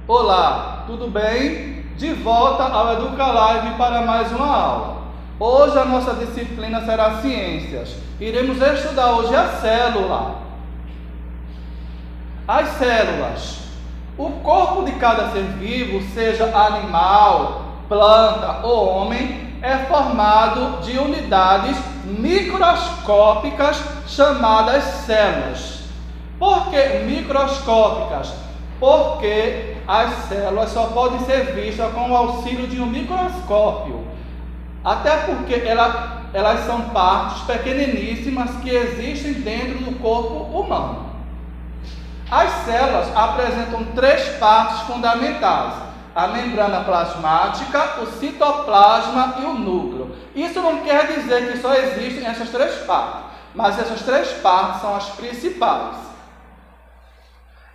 Olá, tudo bem? De volta ao Educa Live para mais uma aula. Hoje a nossa disciplina será Ciências. Iremos estudar hoje a célula. As células. O corpo de cada ser vivo, seja animal, planta ou homem, é formado de unidades microscópicas chamadas células. Por que microscópicas? Porque as células só podem ser vistas com o auxílio de um microscópio. Até porque elas são partes pequeniníssimas que existem dentro do corpo humano. As células apresentam três partes fundamentais: a membrana plasmática, o citoplasma e o núcleo. Isso não quer dizer que só existem essas três partes, mas essas três partes são as principais.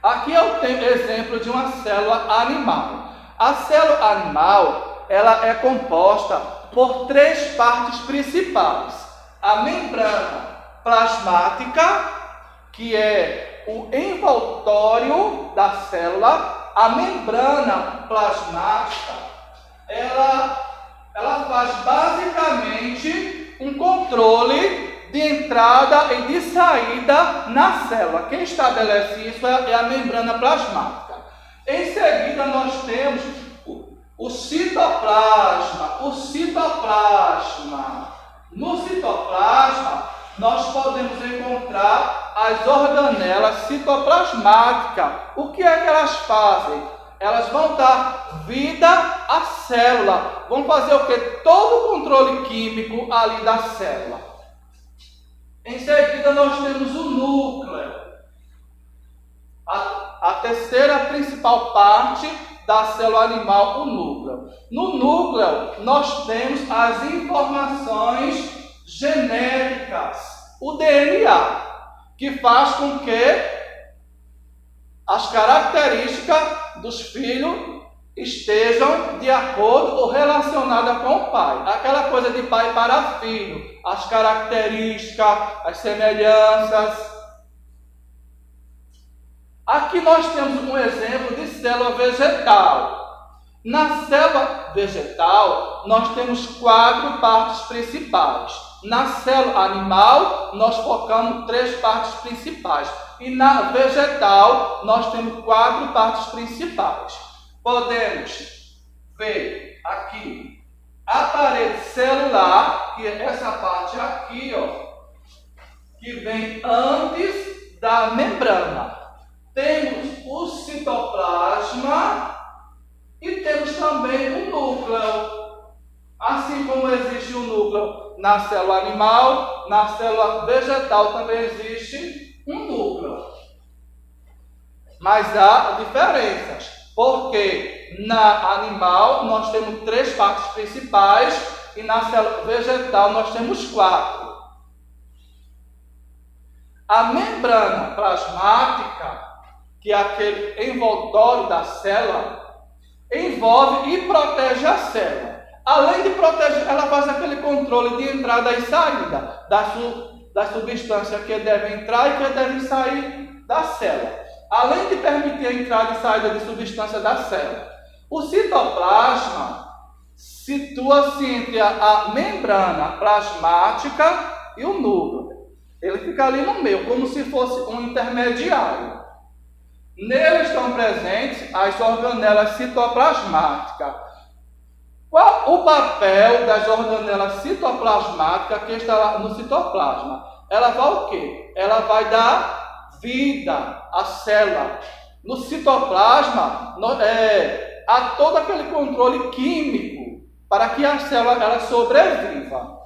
Aqui eu tenho exemplo de uma célula animal. A célula animal, ela é composta por três partes principais: a membrana plasmática, que é o envoltório da célula. A membrana plasmática, ela faz basicamente um controle de entrada e de saída na célula. Quem estabelece isso é a membrana plasmática. Em seguida, nós temos o citoplasma. No citoplasma, nós podemos encontrar as organelas citoplasmáticas. O que é que elas fazem? Elas vão dar vida à célula. Vão fazer o que? Todo o controle químico ali da célula. Em seguida, nós temos o núcleo. A terceira principal parte da célula animal, o núcleo. No núcleo, nós temos as informações genéticas, o DNA, que faz com que as características dos filhos estejam de acordo ou relacionadas com o pai. Aquela coisa de pai para filho, as características, as semelhanças. Aqui nós temos um exemplo de célula vegetal. Na célula vegetal, nós temos quatro partes principais. Na célula animal, nós focamos três partes principais. E na vegetal, nós temos quatro partes principais. Podemos ver aqui a parede celular, que é essa parte aqui, que vem antes da membrana. Temos o citoplasma e temos também o núcleo. Assim como existe o núcleo na célula animal, na célula vegetal também existe um núcleo. Mas há diferenças, porque na animal nós temos três partes principais e na célula vegetal nós temos quatro. A membrana plasmática, que é aquele envoltório da célula, envolve e protege a célula. Além de proteger, ela faz aquele controle de entrada e saída da substância que deve entrar e que deve sair da célula. Além de permitir a entrada e saída de substância da célula. O citoplasma situa-se entre a membrana plasmática e o núcleo. Ele fica ali no meio, como se fosse um intermediário. Nele estão presentes as organelas citoplasmáticas. Qual o papel das organelas citoplasmáticas que está lá no citoplasma? Ela vai o quê? Ela vai dar vida à célula. No citoplasma há todo aquele controle químico para que a célula ela sobreviva.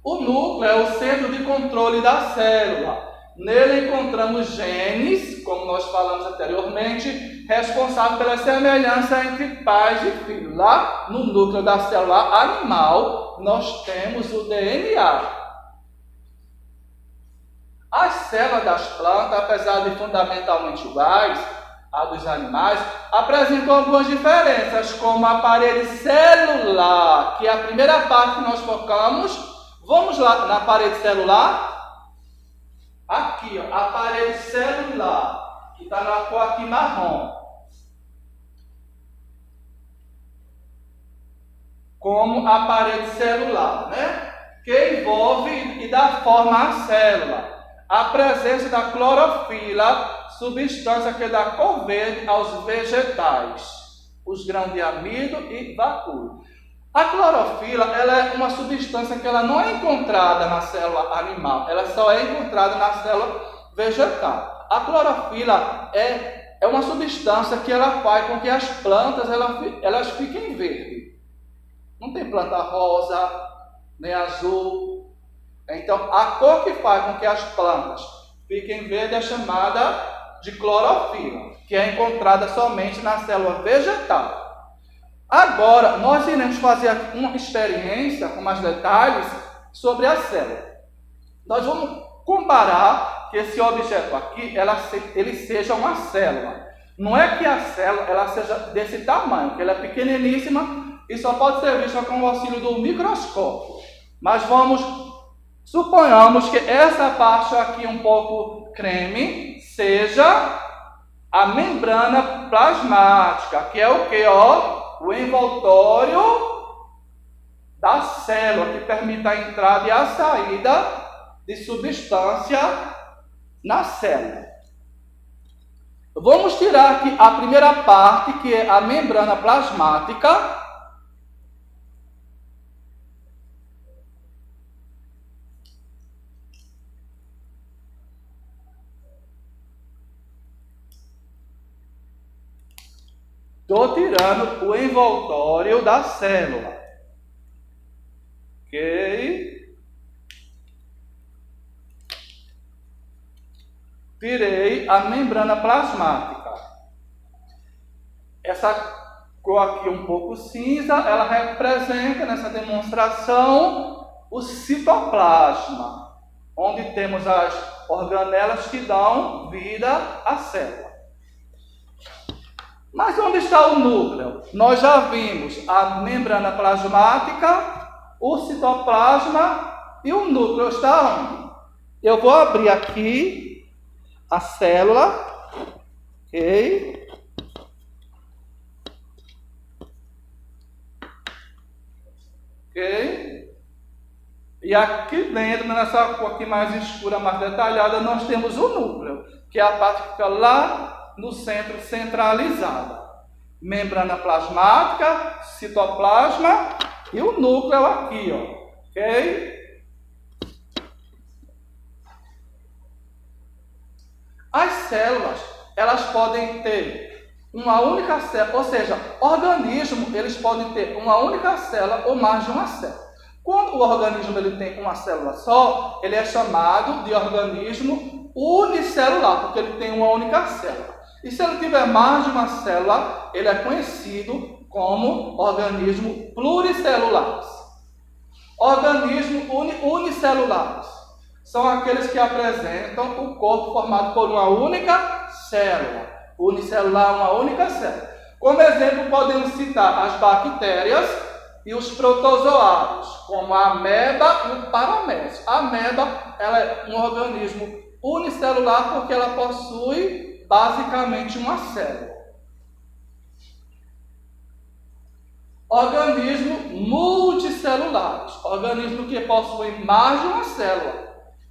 O núcleo é o centro de controle da célula. Nele encontramos genes, como nós falamos anteriormente, responsáveis pela semelhança entre pais e filhos. Lá no núcleo da célula animal, nós temos o DNA. As células das plantas, apesar de fundamentalmente iguais à dos animais, apresentam algumas diferenças, como a parede celular, que é a primeira parte que nós focamos. Vamos lá na parede celular. Aqui, a parede celular, que está na cor aqui marrom. como a parede celular, né? Que envolve e dá forma à célula. A presença da clorofila, substância que dá cor verde aos vegetais, os grãos de amido e vacúolo. A clorofila, ela é uma substância que ela não é encontrada na célula animal, ela só é encontrada na célula vegetal. A clorofila é uma substância que ela faz com que as plantas elas fiquem verdes. Não tem planta rosa, nem azul. Então, a cor que faz com que as plantas fiquem verdes é chamada de clorofila, que é encontrada somente na célula vegetal. Agora, nós iremos fazer uma experiência com mais detalhes sobre a célula. Nós vamos comparar que esse objeto aqui, ele seja uma célula. Não é que a célula ela seja desse tamanho, que ela é pequeniníssima e só pode ser vista com o auxílio do microscópio. Mas suponhamos que essa parte aqui um pouco creme seja a membrana plasmática, que é o que, ó? O envoltório da célula, que permite a entrada e a saída de substância na célula. Vamos tirar aqui a primeira parte, que é a membrana plasmática. Estou tirando o envoltório da célula. Ok? Tirei a membrana plasmática. Essa cor aqui um pouco cinza, ela representa nessa demonstração o citoplasma, onde temos as organelas que dão vida à célula. Mas onde está o núcleo? Nós já vimos a membrana plasmática, o citoplasma e o núcleo está onde? Eu vou abrir aqui a célula, ok? Ok? E aqui dentro, nessa cor aqui mais escura, mais detalhada, nós temos o núcleo, que é a parte que fica lá no centro centralizado. Membrana plasmática, citoplasma e o núcleo aqui, ó. Ok? As células, elas podem ter uma única célula, ou seja, organismo, eles podem ter uma única célula ou mais de uma célula. Quando o organismo ele tem uma célula só, ele é chamado de organismo unicelular, porque ele tem uma única célula. E se ele tiver mais de uma célula, ele é conhecido como organismo pluricelulares. Organismos unicelulares são aqueles que apresentam o corpo formado por uma única célula. Unicelular, uma única célula. Como exemplo, podemos citar as bactérias e os protozoários, como a ameba e o paramécio. A ameba ela é um organismo unicelular porque ela possui basicamente uma célula. Organismos multicelulares, organismos que possuem mais de uma célula.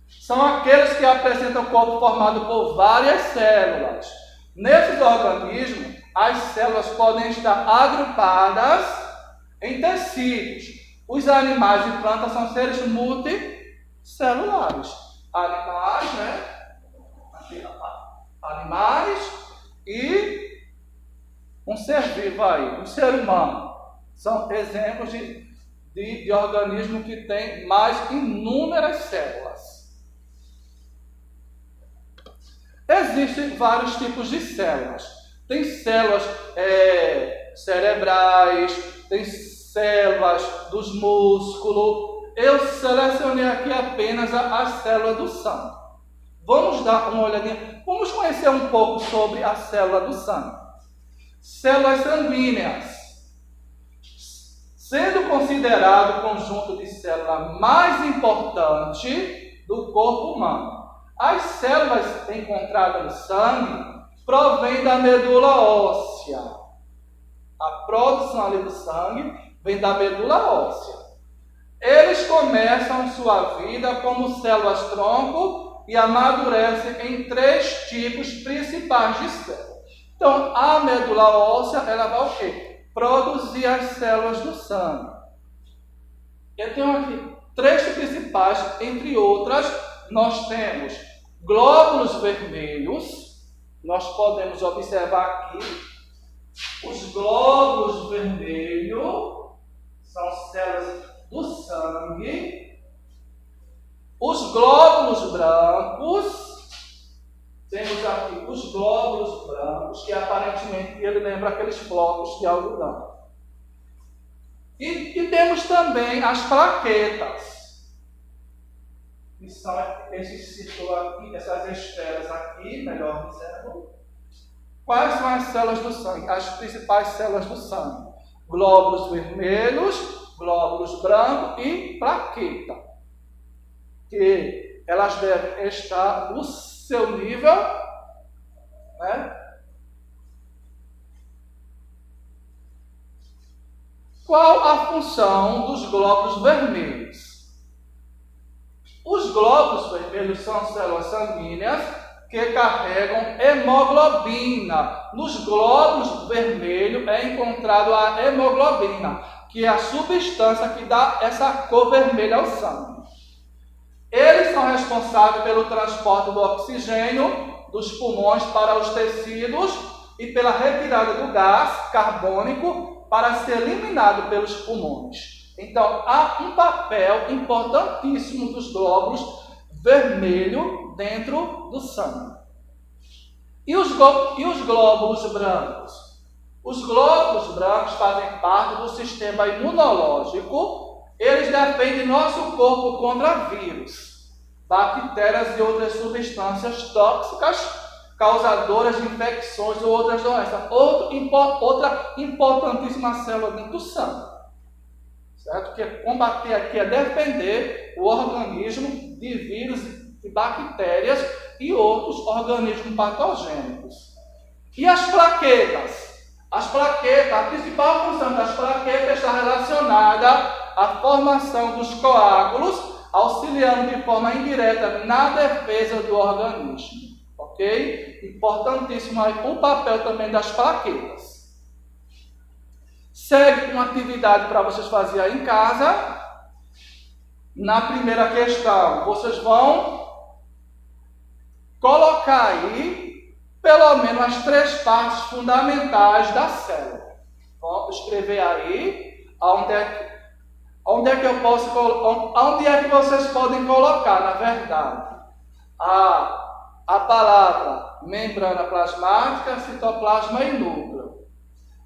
São aqueles que apresentam corpo formado por várias células. Nesses organismos, as células podem estar agrupadas em tecidos. Os animais e plantas são seres multicelulares. Animais, né? Animais e um ser vivo aí, um ser humano. São exemplos de organismo que tem mais inúmeras células. Existem vários tipos de células. Tem células cerebrais, tem células dos músculos. Eu selecionei aqui apenas a célula do sangue. Vamos dar uma olhadinha. Vamos conhecer um pouco sobre a célula do sangue. Células sanguíneas. Sendo considerado o conjunto de células mais importante do corpo humano. As células encontradas no sangue provêm da medula óssea. A produção ali do sangue vem da medula óssea. Eles começam sua vida como células-tronco e amadurecem em 3 tipos principais de células. Então, a medula óssea, ela vai o quê? Produzir as células do sangue. Eu tenho aqui 3 principais, entre outras, nós temos glóbulos vermelhos. Nós podemos observar aqui os glóbulos vermelhos, são células do sangue. Os glóbulos brancos, temos aqui os glóbulos brancos, que aparentemente ele lembra aqueles flocos de algodão. E temos também as plaquetas, que são esses círculos aqui, essas esferas aqui, melhor dizendo. Quais são as células do sangue? As principais células do sangue: glóbulos vermelhos, glóbulos brancos e plaqueta. Que elas devem estar no seu nível, né? Qual a função dos glóbulos vermelhos? Os glóbulos vermelhos são células sanguíneas que carregam hemoglobina. Nos glóbulos vermelhos é encontrado a hemoglobina, que é a substância que dá essa cor vermelha ao sangue. Eles são responsáveis pelo transporte do oxigênio dos pulmões para os tecidos e pela retirada do gás carbônico para ser eliminado pelos pulmões. Então, há um papel importantíssimo dos glóbulos vermelhos dentro do sangue. E os glóbulos brancos? Os glóbulos brancos fazem parte do sistema imunológico. Eles defendem nosso corpo contra vírus, bactérias e outras substâncias tóxicas causadoras de infecções ou outras doenças. Outra importantíssima célula dentro do sangue. Certo? Que combater aqui é defender o organismo de vírus e bactérias e outros organismos patogênicos. E as plaquetas? As plaquetas, a principal função das plaquetas está relacionada à formação dos coágulos, auxiliando de forma indireta na defesa do organismo. Ok? Importantíssimo aí o papel também das plaquetas. Segue uma atividade para vocês fazerem aí em casa. Na primeira questão, vocês vão colocar aí pelo menos as 3 partes fundamentais da célula. Vamos escrever aí onde é que eu posso, onde é que vocês podem colocar, na verdade, a palavra membrana plasmática, citoplasma e núcleo.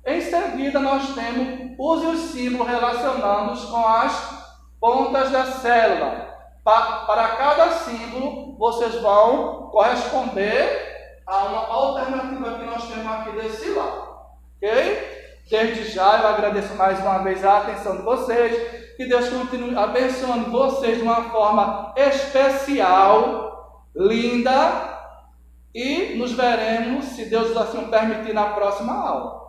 Em seguida, nós temos os símbolos relacionados com as pontas da célula. Para cada símbolo, vocês vão corresponder a uma alternativa que nós temos aqui desse lado. Ok? Desde já, eu agradeço mais uma vez a atenção de vocês. Que Deus continue abençoando vocês de uma forma especial, linda. E nos veremos, se Deus assim permitir, na próxima aula.